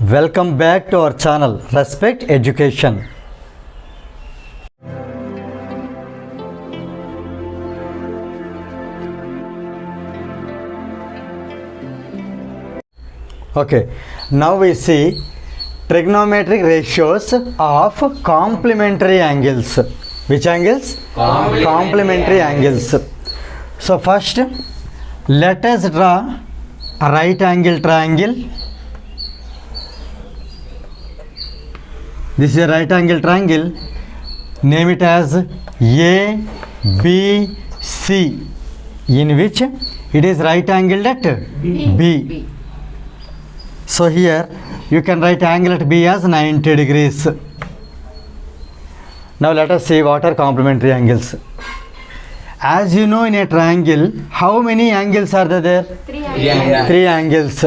Welcome back to our channel Respect Education. Okay, now we see trigonometric ratios of complementary angles. Which angles? Complementary angles. So first, let us draw a right angle triangle. This is a right angle triangle. Name it as A, B, C, in which it is right angled at B. So here you can write angle at B as 90 degrees. Now let us see what are complementary angles. As you know, in a triangle, how many angles are there? Three angles. Three angles.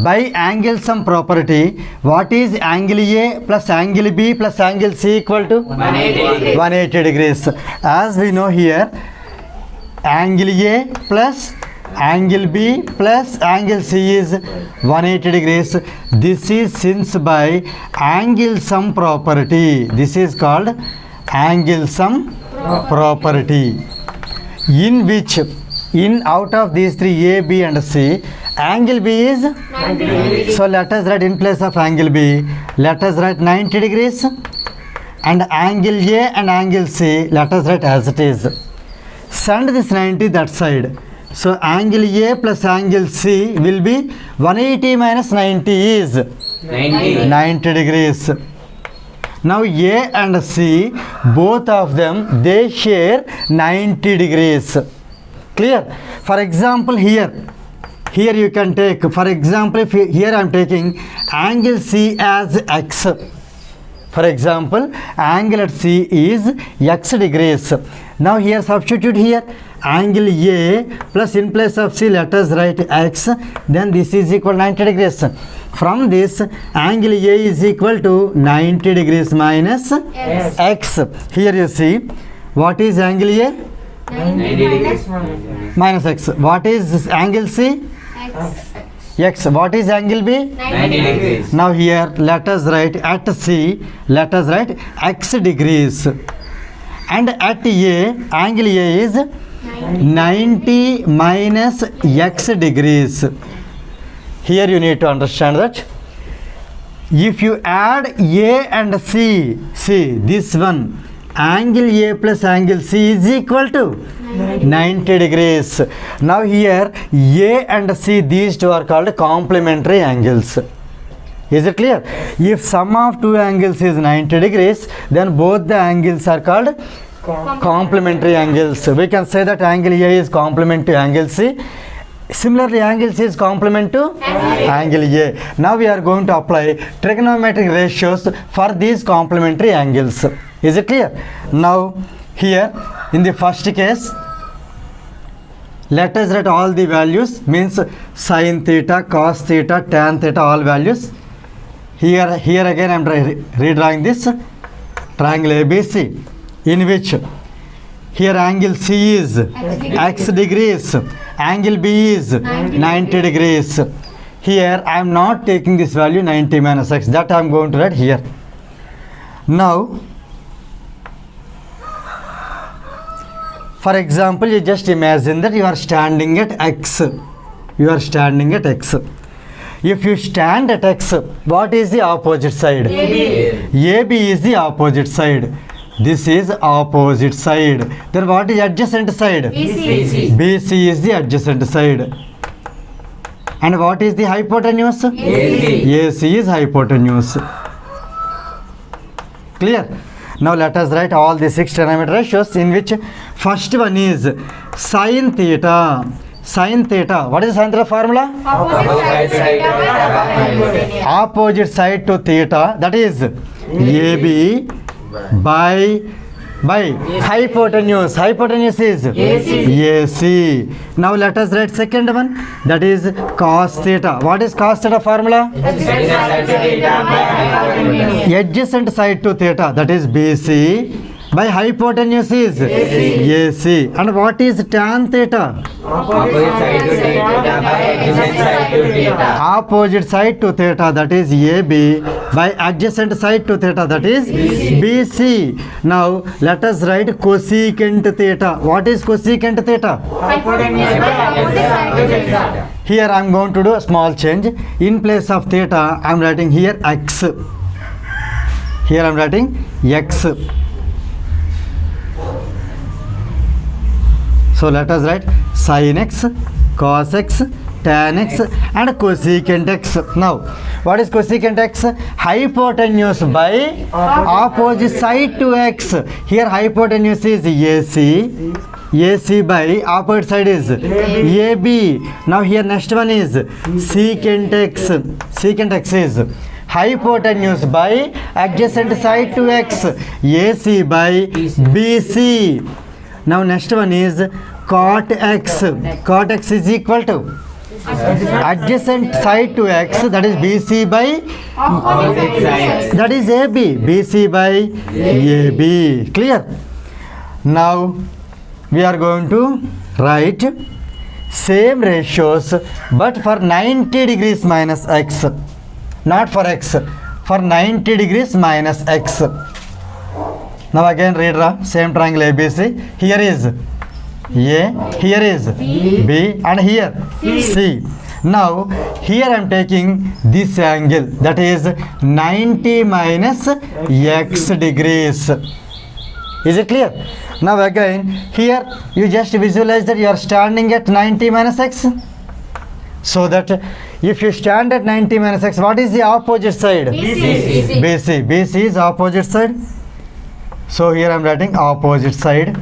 By angle sum property, what is angle A plus angle B plus angle C equal to? 180 degrees. As we know here, angle A plus angle B plus angle C is 180 degrees. This is since by angle sum property. This is called angle sum property. In which, in out of these three, A, B and C, angle B is 90 degrees. So let us write in place of angle B, let us write 90 degrees, and angle A and angle C, let us write as it is. Send this 90 that side. So angle A plus angle C will be 180 minus 90 is 90 degrees. Now A and C, both of them, they share 90 degrees. Clear? For example, here you can take, for example, if here I am taking angle C as X. For example, angle at C is X degrees. Now here substitute here angle A plus in place of C let us write X, then this is equal 90 degrees. From this, angle A is equal to 90 degrees minus X. Here you see, what is angle A? 90 degrees. Minus X. What is angle C? X. What is angle B? 90 degrees. Now here let us write at C, let us write X degrees. And at A, angle A is 90 minus X degrees. Here you need to understand that if you add A and C, see this one, angle A plus angle C is equal to 90 degrees. Now here A and C, these two are called complementary angles. Is it clear? If sum of two angles is 90 degrees, then both the angles are called complementary angles. We can say that angle A is complement to angle C. Similarly, angle C is complement to angle A. Now we are going to apply trigonometric ratios for these complementary angles. Is it clear? Now here in the first case, let us write all the values, means sin theta, cos theta, tan theta, all values. Here again I am redrawing this triangle ABC, in which here angle C is X degrees, angle B is 90 degrees. Here I am not taking this value 90 minus X, that I am going to write here. Now, for example, you just imagine that you are standing at X. You are standing at X. If you stand at X, what is the opposite side? AB is the opposite side. This is opposite side. Then what is adjacent side? BC is the adjacent side. And what is the hypotenuse? AC is hypotenuse. Clear? Now let us write all the 6 trigonometric ratios, in which first one is sin theta. Sin theta. What is sin theta formula? Opposite side to theta, that is AB by hypotenuse. Hypotenuse is AC. Now let us write second one, that is cos theta. What is cos theta formula? Adjacent side to theta, that is BC by hypotenuse is AC. And what is tan theta? Opposite side to theta by adjacent side to theta. Opposite side to theta, that is AB, by adjacent side to theta, that is BC. Now let us write cosecant theta. What is cosecant theta? Hypotenuse by opposite side to theta. Here I am going to do a small change. In place of theta, I am writing here x. Here I am writing x. So let us write sin x, cos x, tan x and cosecant x. Now, what is cosecant x? Hypotenuse by opposite side to x. Here hypotenuse is AC. AC by opposite side is AB. Now here next one is secant x. Secant x is hypotenuse by adjacent side to x. AC by BC. Now next one is cot x. Cot x is equal to adjacent side to x, that is BC by Opposite side. that is AB. BC by AB. Clear? Now we are going to write same ratios but for 90 degrees minus x, not for x, for 90 degrees minus x. Now again read same triangle ABC. Here is A, here is B and here C. Now here I am taking this angle, that is 90 minus x degrees. Is it clear? Now again here you just visualize that you are standing at 90 minus x. So that if you stand at 90 minus x, what is the opposite side? BC. BC. BC is opposite side. So here I am writing opposite side.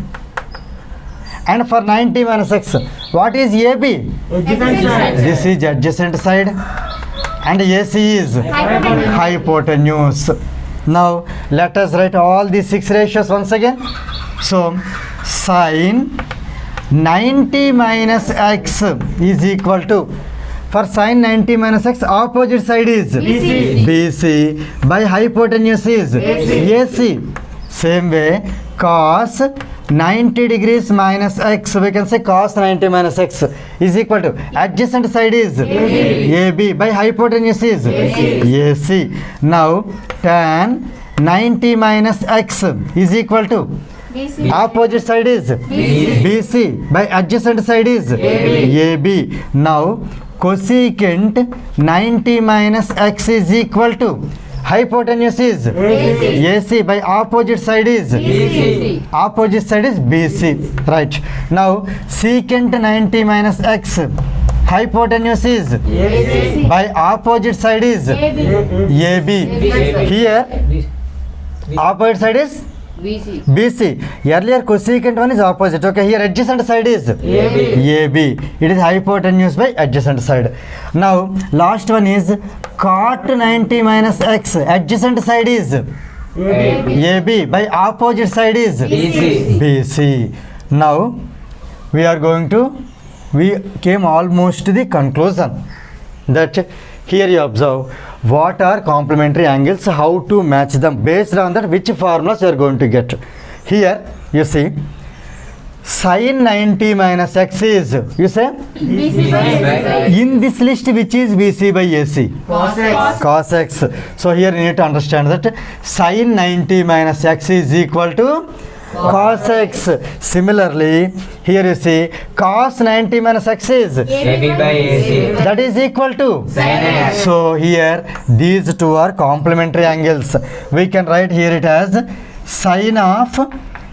And for 90 minus x, what is AB? Adjacent side. This is adjacent side. And AC is hypotenuse. Now let us write all these 6 ratios once again. So sin 90 minus x is equal to, for sin 90 minus x, opposite side is BC. BC by hypotenuse is AC. Same way cos 90 degrees minus x, we can say cos 90 minus x is equal to adjacent side is AB by hypotenuse is AC. Now tan 90 minus x is equal to BC. opposite side is BC by adjacent side is AB. Now cosecant 90 minus x is equal to hypotenuse is AC by opposite side is BC. opposite side is BC. Right. Now secant 90 minus x, hypotenuse is AC. by opposite side is AB. AB. Here opposite side is BC. BC. Earlier cosecant one is opposite. Okay, here adjacent side is AB. It is hypotenuse by adjacent side. Now last one is cot 90 minus x. Adjacent side is AB by opposite side is BC. BC. Now we came almost to the conclusion that here you observe what are complementary angles, how to match them, based on that which formulas you are going to get. Here you see sin 90 minus x is, you say, BC by in this list which is BC by AC? Cos x. So here you need to understand that sin 90 minus x is equal to cos x. Similarly, here you see cos 90 minus x is, AB by AC. that is equal to Sin x. So here these two are complementary angles. We can write here it as sin of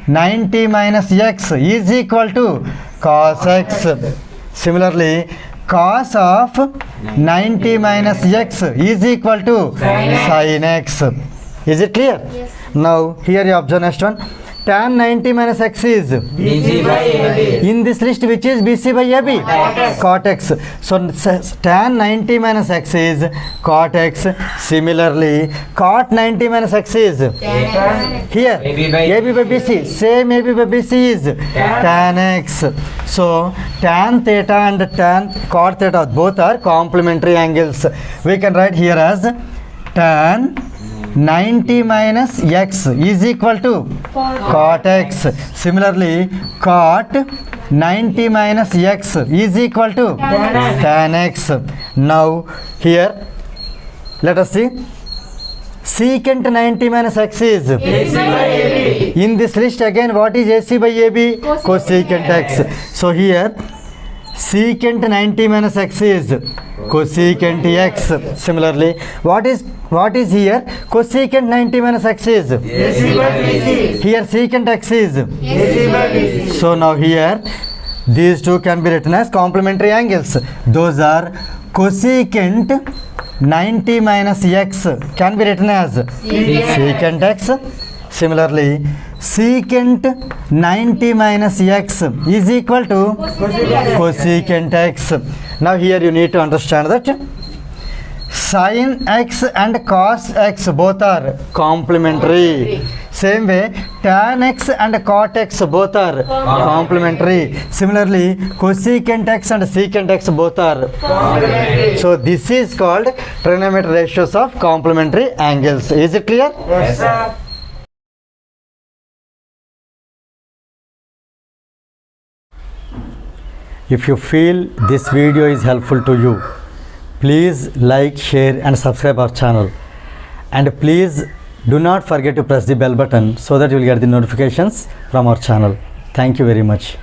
90 minus x is equal to cos x. Similarly, cos of 90 minus x is equal to sin x. Is it clear? Yes. Now here you observe next one. Tan 90 minus x is BC by AB. in this list which is BC by AB? Cot x. So tan 90 minus x is cot x. Similarly, cot 90 minus x is here AB by AB by BC. Same AB by BC is tan x. So tan theta and tan cot theta both are complementary angles. We can write here as tan 90 minus x is equal to cot x. Similarly, cot 90 minus x is equal to tan x. Now here let us see. Secant 90 minus x is in this list again. What is AC by AB? Cosecant x. So here secant 90 minus x is cosecant x. Similarly, what is here? Cosecant 90 minus x is here secant x is. So now here these two can be written as complementary angles. Those are cosecant 90 minus x can be written as secant x. Similarly, secant 90 minus x is equal to cosecant x. Now here you need to understand that sin x and cos x both are complementary. Same way, tan x and cot x both are complementary. Similarly, cosecant x and secant x both are complementary. So this is called trigonometric ratios of complementary angles. Is it clear? Yes, sir. If you feel this video is helpful to you, please like, share and subscribe our channel. And please do not forget to press the bell button so that you will get the notifications from our channel. Thank you very much.